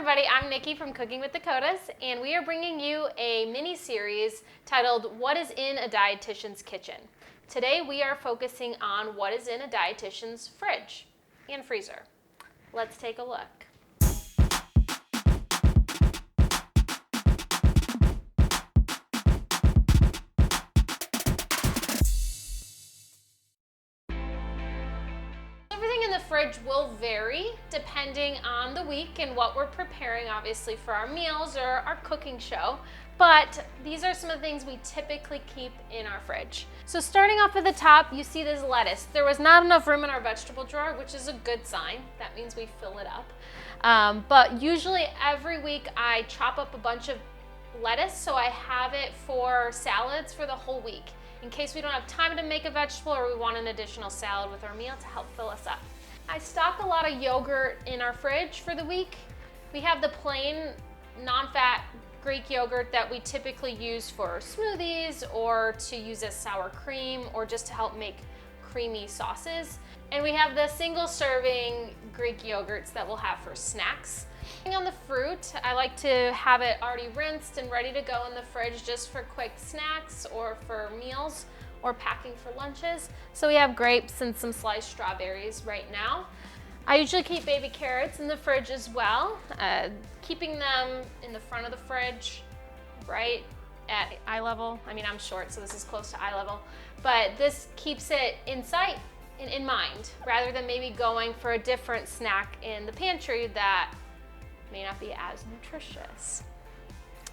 everybody, I'm Nikki from Cooking with Dakotas, and we are bringing you a mini-series titled What is in a Dietitian's Kitchen? Today we are focusing on what is in a dietitian's fridge and freezer. Let's take a look. Everything in the fridge will vary depending on the week and what we're preparing, obviously, for our meals or our cooking show. But these are some of the things we typically keep in our fridge. So starting off at the top, you see this lettuce. There was not enough room in our vegetable drawer, which is a good sign. That means we fill it up. But usually every week I chop up a bunch of lettuce so I have it for salads for the whole week, in case we don't have time to make a vegetable or we want an additional salad with our meal to help fill us up. I stock a lot of yogurt in our fridge for the week. We have the plain, non-fat Greek yogurt that we typically use for smoothies or to use as sour cream or just to help make creamy sauces. And we have the single serving Greek yogurts that we'll have for snacks. On the fruit, I like to have it already rinsed and ready to go in the fridge just for quick snacks or for meals or packing for lunches. So we have grapes and some sliced strawberries right now. I usually keep baby carrots in the fridge as well, keeping them in the front of the fridge, right at eye level. I mean, I'm short, so this is close to eye level, but this keeps it in sight and in mind, rather than maybe going for a different snack in the pantry that may not be as nutritious.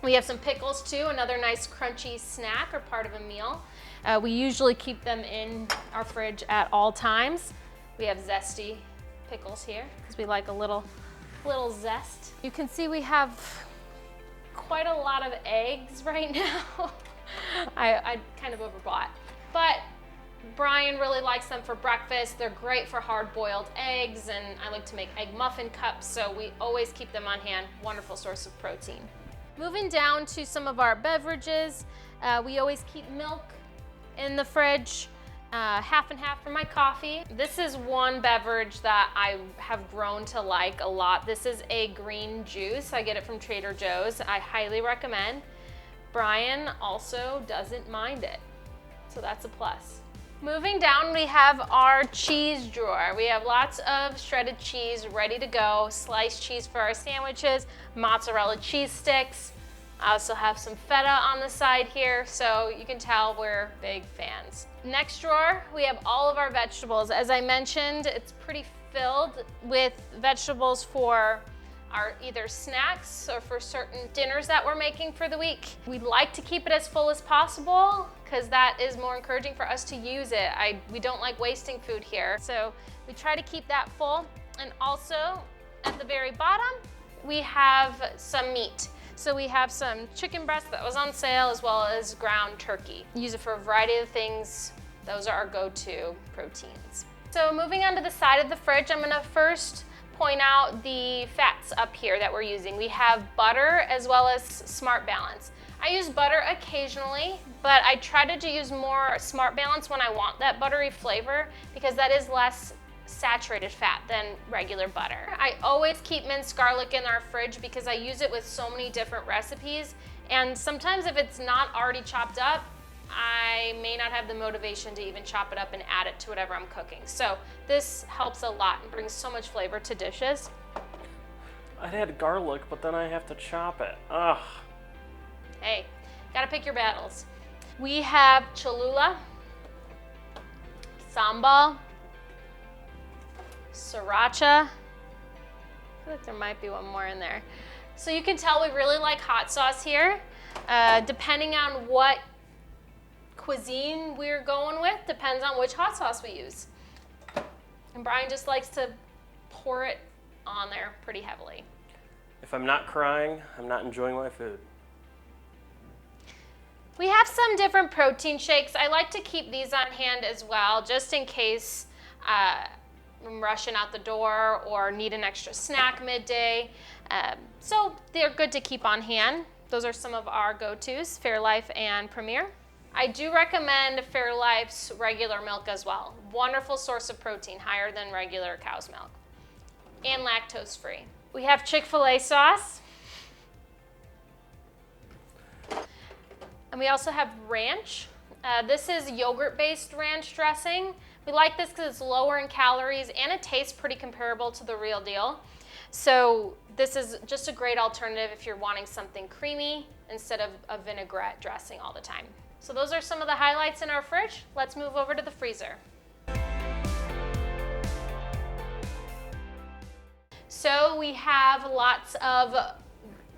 We have some pickles too, another nice crunchy snack or part of a meal. We usually keep them in our fridge at all times. We have zesty pickles here because we like a little zest. You can see we have quite a lot of eggs right now. I kind of overbought, but Brian really likes them for breakfast. They're great for hard-boiled eggs, and I like to make egg muffin cups, so we always keep them on hand. Wonderful source of protein. Moving down to some of our beverages, we always keep milk in the fridge, half and half for my coffee. This is one beverage that I have grown to like a lot. This is a green juice. I get it from Trader Joe's. I highly recommend. Brian also doesn't mind it, so that's a plus. Moving down, we have our cheese drawer. We have lots of shredded cheese ready to go, sliced cheese for our sandwiches, mozzarella cheese sticks. I also have some feta on the side here, so you can tell we're big fans. Next drawer, we have all of our vegetables. As I mentioned, it's pretty filled with vegetables for our either snacks or for certain dinners that we're making for the week. We'd like to keep it as full as possible because that is more encouraging for us to use it. We don't like wasting food here, so we try to keep that full. And also at the very bottom, we have some meat. So we have some chicken breast that was on sale, as well as ground turkey. Use it for a variety of things. Those are our go-to proteins. So moving on to the side of the fridge, I'm gonna first point out the fats up here that we're using. We have butter as well as Smart Balance. I use butter occasionally, but I try to use more Smart Balance when I want that buttery flavor because that is less saturated fat than regular butter. I always keep minced garlic in our fridge because I use it with so many different recipes, and sometimes if it's not already chopped up, I may not have the motivation to even chop it up and add it to whatever I'm cooking. So this helps a lot and brings so much flavor to dishes. I had garlic, but then I have to chop it. Ugh. Hey, gotta pick your battles. We have Cholula, sambal, sriracha. I feel like there might be one more in there. So you can tell we really like hot sauce here. Depending on what cuisine we're going with, depends on which hot sauce we use. And Brian just likes to pour it on there pretty heavily. If I'm not crying, I'm not enjoying my food. We have some different protein shakes. I like to keep these on hand as well, just in case I'm rushing out the door or need an extra snack midday. So they're good to keep on hand. Those are some of our go-tos, Fairlife and Premier. I do recommend Fairlife's regular milk as well. Wonderful source of protein, higher than regular cow's milk. And lactose free. We have Chick-fil-A sauce. And we also have ranch. This is yogurt-based ranch dressing. We like this because it's lower in calories and it tastes pretty comparable to the real deal. So this is just a great alternative if you're wanting something creamy instead of a vinaigrette dressing all the time. So those are some of the highlights in our fridge. Let's move over to the freezer. So we have lots of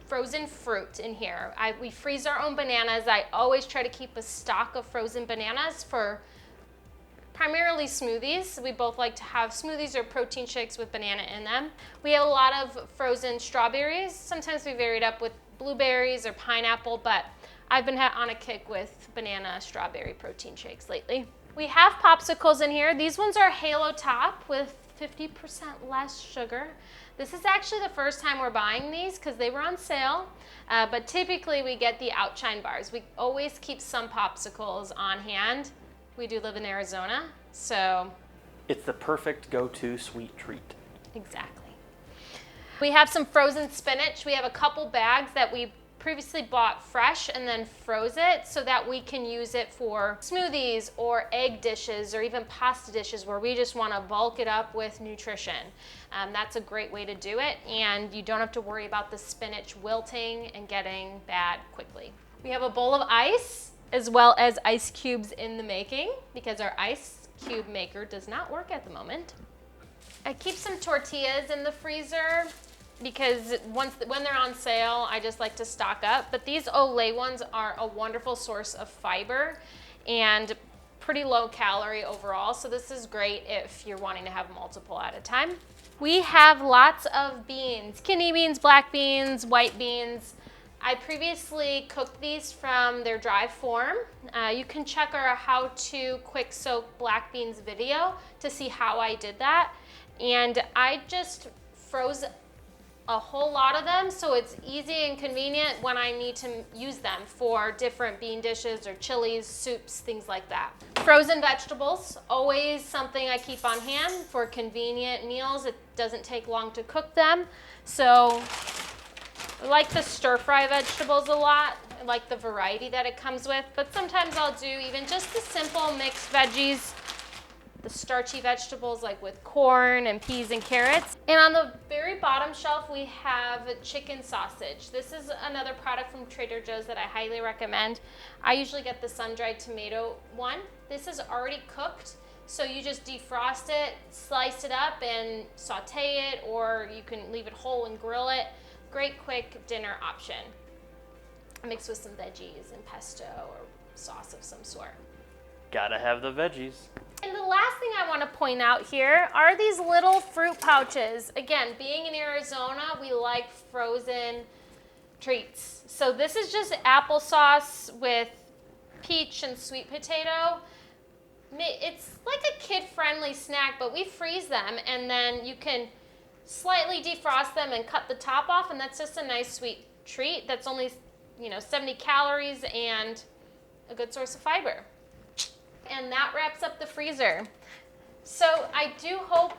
frozen fruit in here. We freeze our own bananas. I always try to keep a stock of frozen bananas for primarily smoothies. We both like to have smoothies or protein shakes with banana in them. We have a lot of frozen strawberries. Sometimes we vary it up with blueberries or pineapple, but I've been on a kick with banana strawberry protein shakes lately. We have popsicles in here. These ones are Halo Top with 50% less sugar. This is actually the first time we're buying these because they were on sale, but typically we get the Outshine bars. We always keep some popsicles on hand. We do live in Arizona, so. It's the perfect go-to sweet treat. Exactly. We have some frozen spinach. We have a couple bags that we previously bought fresh and then froze it so that we can use it for smoothies or egg dishes or even pasta dishes where we just want to bulk it up with nutrition. That's a great way to do it, and you don't have to worry about the spinach wilting and getting bad quickly. We have a bowl of ice as well as ice cubes in the making because our ice cube maker does not work at the moment. I keep some tortillas in the freezer because when they're on sale, I just like to stock up. But these Olay ones are a wonderful source of fiber and pretty low calorie overall. So this is great if you're wanting to have multiple at a time. We have lots of beans, kidney beans, black beans, white beans. I previously cooked these from their dry form. You can check our how to quick soak black beans video to see how I did that. And I just froze a whole lot of them, so it's easy and convenient when I need to use them for different bean dishes or chilies, soups, things like that. Frozen vegetables, always something I keep on hand for convenient meals. It doesn't take long to cook them. So I like the stir-fry vegetables a lot. I like the variety that it comes with, but sometimes I'll do even just the simple mixed veggies, the starchy vegetables like with corn and peas and carrots. And on the very bottom shelf, we have chicken sausage. This is another product from Trader Joe's that I highly recommend. I usually get the sun-dried tomato one. This is already cooked, so you just defrost it, slice it up, and saute it, or you can leave it whole and grill it. Great quick dinner option. Mixed with some veggies and pesto or sauce of some sort. Gotta have the veggies. And the last thing I want to point out here are these little fruit pouches. Again, being in Arizona, we like frozen treats. So this is just applesauce with peach and sweet potato. It's like a kid-friendly snack, but we freeze them and then you can slightly defrost them and cut the top off, and that's just a nice sweet treat that's only 70 calories and a good source of fiber. And that wraps up the freezer. So I do hope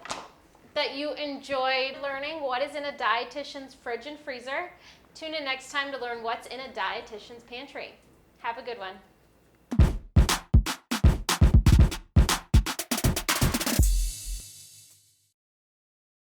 that you enjoyed learning what is in a dietitian's fridge and freezer. Tune in next time to learn what's in a dietitian's pantry. Have a good one.